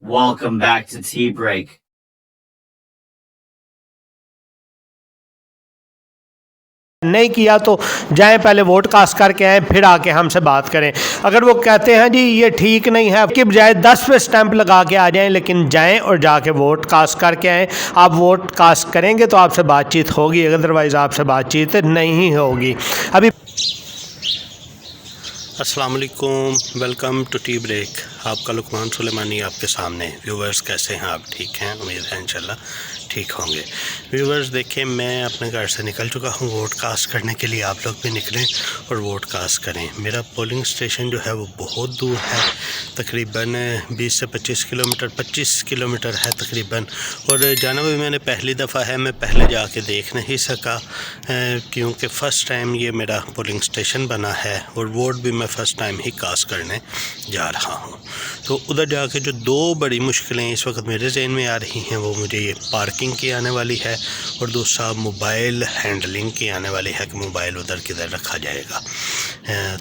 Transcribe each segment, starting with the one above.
Welcome back to Tea Break. نہیں کیا تو جائیں پہلے ووٹ کاسٹ کر کے آئیں پھر آ کے ہم سے بات کریں. اگر وہ کہتے ہیں جی یہ ٹھیک نہیں ہے کہ بجائے 10 پہ سٹیمپ لگا کے آ جائیں, لیکن جائیں اور جا کے ووٹ کاسٹ کر کے آئیں. آپ ووٹ کاسٹ کریں گے تو آپ سے بات چیت ہوگی, ادروائز آپ سے بات چیت نہیں ہوگی. ابھی السلام علیکم, ویلکم ٹو ٹی بریک. آپ کا لقمان سلیمانی آپ کے سامنے. ویورز کیسے ہیں آپ؟ ٹھیک ہیں, امید ہے انشاءاللہ ٹھیک ہوں گے. ویورز دیکھیں, میں اپنے گھر سے نکل چکا ہوں ووٹ کاسٹ کرنے کے لیے. آپ لوگ بھی نکلیں اور ووٹ کاسٹ کریں. میرا پولنگ اسٹیشن جو ہے وہ بہت دور ہے, تقریباً 20 سے 25 کلومیٹر ہے تقریباً. اور جانا بھی میں نے پہلی دفعہ ہے, میں پہلے جا کے دیکھ نہیں سکا کیونکہ فرسٹ ٹائم یہ میرا پولنگ اسٹیشن بنا ہے اور ووٹ بھی میں فرسٹ ٹائم ہی کاسٹ کرنے جا رہا ہوں. تو ادھر جا کے جو دو بڑی مشکلیں اس وقت میرے ذہن میں آ رہی ہیں وہ مجھے یہ پارکنگ کی آنے والی ہے اور دوسرا موبائل ہینڈلنگ کی آنے والی ہے کہ موبائل ادھر کدھر رکھا جائے گا.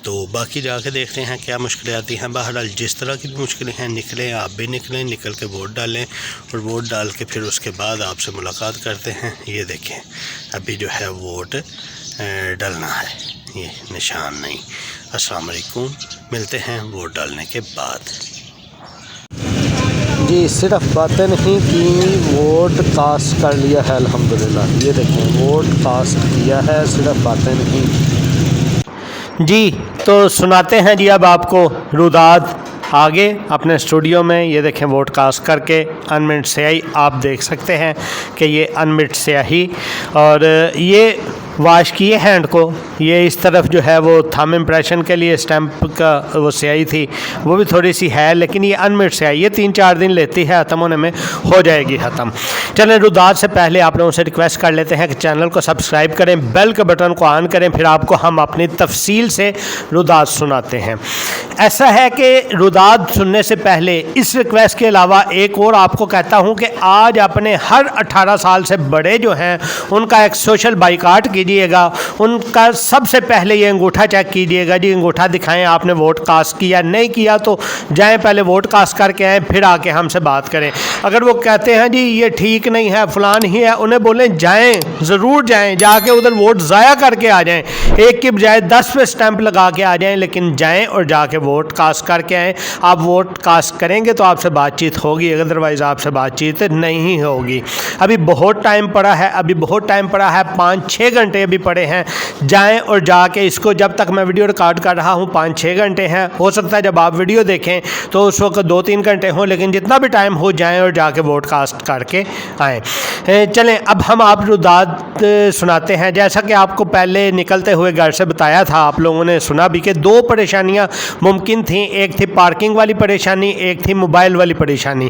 تو باقی جا کے دیکھتے ہیں کیا مشکلیں آتی ہیں. بہرحال جس طرح کی بھی مشکلیں ہیں نکلیں, آپ بھی نکلیں, نکل کے ووٹ ڈالیں اور ووٹ ڈال کے پھر اس کے بعد آپ سے ملاقات کرتے ہیں. یہ دیکھیں ابھی جو ہے ووٹ ڈالنا ہے, یہ نشان نہیں. السلام علیکم, ملتے ہیں ووٹ ڈالنے کے بعد. جی صرف باتیں نہیں کی, ووٹ کاسٹ کر لیا ہے الحمدللہ. یہ دیکھیں ووٹ کاسٹ کیا ہے, صرف باتیں نہیں. جی تو سناتے ہیں جی اب آپ کو روداد آگے اپنے اسٹوڈیو میں. یہ دیکھیں ووٹ کاسٹ کر کے انمٹ سیاہی آپ دیکھ سکتے ہیں کہ یہ انمٹ سیاہی, اور یہ واش کیے ہینڈ کو. یہ اس طرف جو ہے وہ تھم امپریشن کے لیے اسٹیمپ کا وہ سیاہی تھی, وہ بھی تھوڑی سی ہے, لیکن یہ انمٹ سیاہی یہ 3-4 دن لیتی ہے ختم ہونے میں, ہو جائے گی ختم. چلیں روداد سے پہلے آپ لوگوں سے ریکویسٹ کر لیتے ہیں کہ چینل کو سبسکرائب کریں, بیل کے بٹن کو آن کریں, پھر آپ کو ہم اپنی تفصیل سے روداد سناتے ہیں. ایسا ہے کہ روداد سننے سے پہلے اس ریکویسٹ کے علاوہ ایک اور آپ کو کہتا ہوں کہ آج اپنے ہر 18 سال سے بڑے جو ہیں ان کا ایک سوشل بائیکاٹ کیجئے گا. ان کا سب سے پہلے یہ انگوٹھا چیک کیجئے گا. جی انگوٹھا دکھائیں آپ نے ووٹ کاسٹ کیا, نہیں کیا تو جائیں پہلے ووٹ کاسٹ کر کے آئیں پھر آ کے ہم سے بات کریں. اگر وہ کہتے ہیں جی یہ ٹھیک نہیں ہے فلان ہی ہے, انہیں بولیں جائیں, ضرور جائیں, جا کے ادھر ووٹ ضائع کر کے آ جائیں. ایک کی بجائے 10 پہ سٹیمپ لگا کے آ جائیں, لیکن جائیں اور جا کے ووٹ کاسٹ کر کے آئیں. آپ ووٹ کاسٹ کریں گے تو آپ سے بات چیت ہوگی, ادروائز آپ سے بات چیت نہیں ہوگی. ابھی بہت ٹائم پڑا ہے, 5-6 گھنٹے ابھی پڑے ہیں. جائیں اور جا کے اس کو, جب تک میں ویڈیو ریکارڈ کر رہا ہوں 5-6 گھنٹے ہیں, ہو سکتا ہے جب آپ ویڈیو دیکھیں تو اس وقت 2-3 گھنٹے ہوں, لیکن جتنا بھی ٹائم ہو جائیں اور جا کے ووٹ کاسٹ کر کے آئیں. چلیں اب ہم آپ روداد سناتے ہیں. جیسا کہ آپ کو پہلے نکلتے ہوئے گھر سے بتایا تھا, آپ لوگوں نے سنا بھی کہ 2 پریشانیاں ممکن تھیں. ایک تھی پارکنگ والی پریشانی, ایک تھی موبائل والی پریشانی.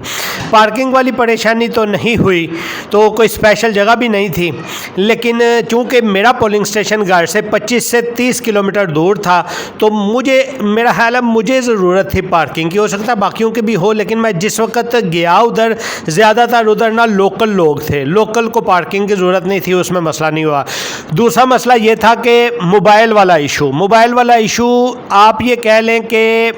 پارکنگ والی پریشانی تو نہیں ہوئی, تو کوئی اسپیشل جگہ بھی نہیں تھی, لیکن چونکہ میرا پولنگ اسٹیشن گھر سے 25 سے 30 کلومیٹر دور تھا تو میرا خیال ہے مجھے ضرورت تھی پارکنگ کی. ہو سکتا ہے باقیوں کی بھی ہو, لیکن میں جس وقت گیا ادھر زیادہ تر ادھر نا لوکل لوگ تھے, لوکل کو پارکنگ کی ضرورت نہیں تھی, اس میں مسئلہ نہیں ہوا. دوسرا مسئلہ یہ تھا کہ موبائل والا ایشو آپ یہ کہہ لیں کہ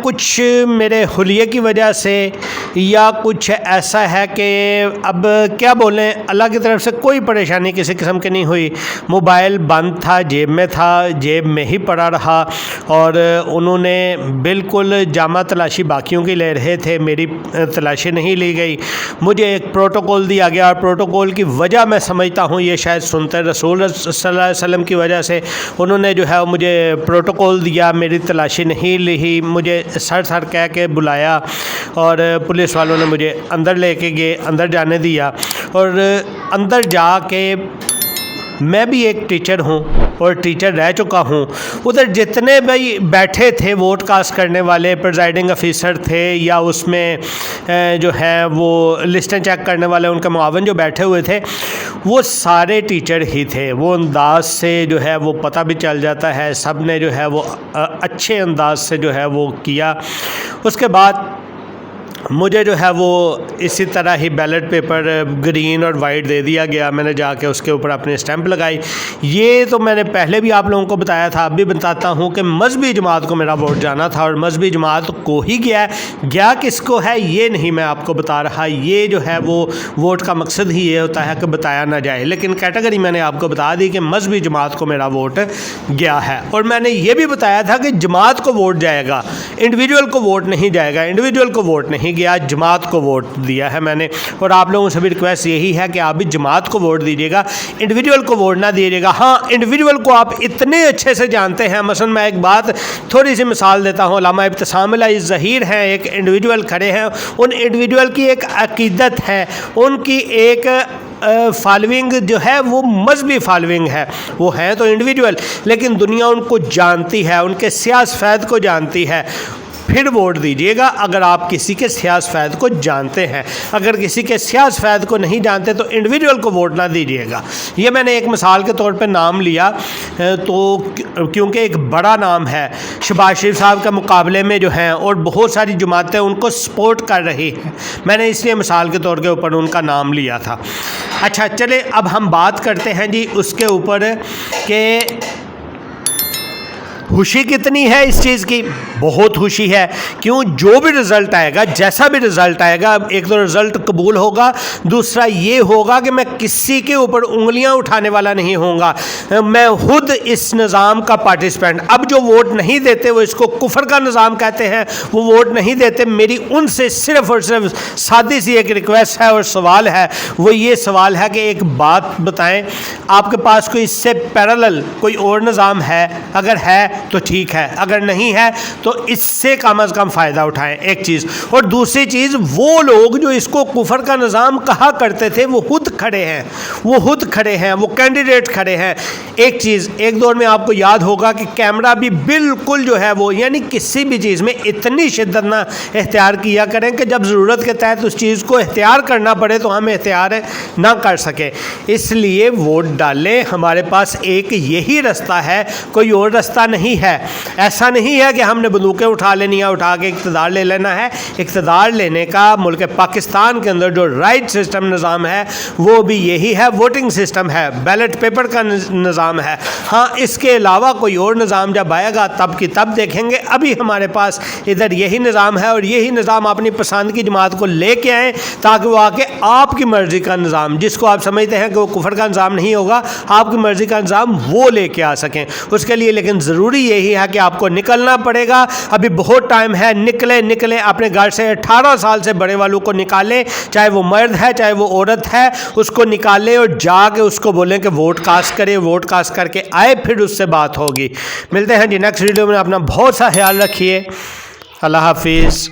کچھ میرے حلیے کی وجہ سے یا کچھ ایسا ہے کہ اب کیا بولیں, اللہ کی طرف سے کوئی پریشانی کسی قسم کی نہیں ہوئی. موبائل بند تھا, جیب میں ہی پڑا رہا, اور انہوں نے بالکل جامع تلاشی باقیوں کی لے رہے تھے, میری تلاشی نہیں لی گئی. مجھے ایک پروٹوکول دیا گیا, اور پروٹوکول کی وجہ میں سمجھتا ہوں یہ شاید سنتے رسول صلی اللہ علیہ وسلم کی وجہ سے انہوں نے جو ہے مجھے پروٹوکول دیا, میری تلاشی نہیں لی, مجھے سر کہہ کے بلایا, اور پولیس والوں نے مجھے اندر لے کے گئے, اندر جانے دیا. اور اندر جا کے میں بھی ایک ٹیچر ہوں اور ٹیچر رہ چکا ہوں. ادھر جتنے بھی بیٹھے تھے ووٹ کاسٹ کرنے والے, پریزائڈنگ افیسر تھے یا اس میں جو ہے وہ لسٹیں چیک کرنے والے ان کے معاون جو بیٹھے ہوئے تھے, وہ سارے ٹیچر ہی تھے. وہ انداز سے جو ہے وہ پتہ بھی چل جاتا ہے, سب نے جو ہے وہ اچھے انداز سے جو ہے وہ کیا. اس کے بعد مجھے جو ہے وہ اسی طرح ہی بیلٹ پیپر گرین اور وائٹ دے دیا گیا. میں نے جا کے اس کے اوپر اپنی اسٹیمپ لگائی. یہ تو میں نے پہلے بھی آپ لوگوں کو بتایا تھا, اب بھی بتاتا ہوں کہ مذہبی جماعت کو میرا ووٹ جانا تھا, اور مذہبی جماعت کو ہی گیا کس کو ہے یہ نہیں میں آپ کو بتا رہا. یہ جو ہے وہ ووٹ کا مقصد ہی یہ ہوتا ہے کہ بتایا نہ جائے, لیکن کیٹیگری میں نے آپ کو بتا دی کہ مذہبی جماعت کو میرا ووٹ گیا ہے. اور میں نے یہ بھی بتایا تھا کہ جماعت کو ووٹ جائے گا, انڈیویجول کو ووٹ نہیں جائے گا. انڈیویجول کو ووٹ نہیں گیا, جماعت کو ووٹ دیا ہے میں نے. اور آپ لوگوں سے بھی ریکویسٹ یہی ہے کہ آپ بھی جماعت کو ووٹ دیجیے گا, انڈیویجول کو ووٹ نہ دیجیے گا. ہاں, انڈیویجول کو آپ اتنے اچھے سے جانتے ہیں, مثلا میں ایک بات تھوڑی سی مثال دیتا ہوں. علامہ ابتسام اللہ ظہیر ہیں, ایک انڈیویجول کھڑے ہیں, ان انڈیویجول کی ایک عقیدت ہے, ان کی ایک فالوئنگ جو ہے وہ مذہبی فالوئنگ ہے. وہ ہیں تو انڈیویجول, لیکن دنیا ان کو جانتی ہے, ان کے سیاس فید کو جانتی ہے. پھر ووٹ دیجیے گا اگر آپ کسی کے سیاس فید کو جانتے ہیں. اگر کسی کے سیاس فید کو نہیں جانتے تو انڈیویجول کو ووٹ نہ دیجیے گا. یہ میں نے ایک مثال کے طور پہ نام لیا تو کیونکہ ایک بڑا نام ہے, شہباز شریف صاحب کے مقابلے میں جو ہیں اور بہت ساری جماعتیں ان کو سپورٹ کر رہی ہیں, میں نے اس لیے مثال کے طور کے اوپر ان کا نام لیا تھا. اچھا چلے اب ہم بات کرتے ہیں جی اس کے اوپر کہ خوشی کتنی ہے اس چیز کی. بہت خوشی ہے. کیوں؟ جو بھی رزلٹ آئے گا, جیسا بھی رزلٹ آئے گا, ایک تو رزلٹ قبول ہوگا, دوسرا یہ ہوگا کہ میں کسی کے اوپر انگلیاں اٹھانے والا نہیں ہوں گا, میں خود اس نظام کا پارٹیسپینٹ. اب جو ووٹ نہیں دیتے وہ اس کو کفر کا نظام کہتے ہیں, وہ ووٹ نہیں دیتے. میری ان سے صرف اور صرف سادی سی ایک ریکویسٹ ہے اور سوال ہے, وہ یہ سوال ہے کہ ایک بات بتائیں, آپ کے پاس کوئی اس سے پیرالل کوئی اور نظام ہے؟ اگر ہے تو ٹھیک ہے, اگر نہیں ہے تو اس سے کم از کم فائدہ اٹھائیں, ایک چیز. اور دوسری چیز, وہ لوگ جو اس کو کفر کا نظام کہا کرتے تھے وہ خود کھڑے ہیں, وہ کینڈیڈیٹ کھڑے ہیں. ایک چیز, ایک دور میں آپ کو یاد ہوگا کہ کیمرہ بھی بالکل جو ہے وہ, یعنی کسی بھی چیز میں اتنی شدت نہ اختیار کیا کریں کہ جب ضرورت کے تحت اس چیز کو اختیار کرنا پڑے تو ہم اختیار نہ کر سکیں. اس لیے ووٹ ڈالیں, ہمارے پاس ایک یہی رستہ ہے, کوئی اور رستہ نہیں ہے. ایسا نہیں ہے کہ ہم نے بندوقیں اٹھا لینی ہے, اٹھا کے اقتدار لے لینا ہے. اقتدار لینے کا ملک پاکستان کے اندر جو رائٹ سسٹم نظام ہے وہ بھی یہی ہے, ووٹنگ سسٹم ہے, بیلٹ پیپر کا نظام ہے. ہاں, اس کے علاوہ کوئی اور نظام جب آئے گا تب کی تب دیکھیں گے. ابھی ہمارے پاس ادھر یہی نظام ہے, اور یہی نظام اپنی پسند کی جماعت کو لے کے آئیں تاکہ وہ آ کے آپ کی مرضی کا نظام, جس کو آپ سمجھتے ہیں کہ وہ کفر کا نظام نہیں ہوگا, آپ کی مرضی کا نظام وہ لے کے آ سکیں. اس کے لیے لیکن ضروری یہی ہے کہ آپ کو نکلنا پڑے گا. ابھی بہت ٹائم ہے, نکلیں اپنے گھر سے. 18 سال سے بڑے والوں کو نکالیں, چاہے وہ مرد ہے چاہے وہ عورت ہے, اس کو نکالیں اور جا کے اس کو بولیں کہ ووٹ کاسٹ کرے. ووٹ کاسٹ کر کے آئے, پھر اس سے بات ہوگی. ملتے ہیں جی نیکسٹ ویڈیو میں. اپنا بہت سا خیال رکھیے. اللہ حافظ.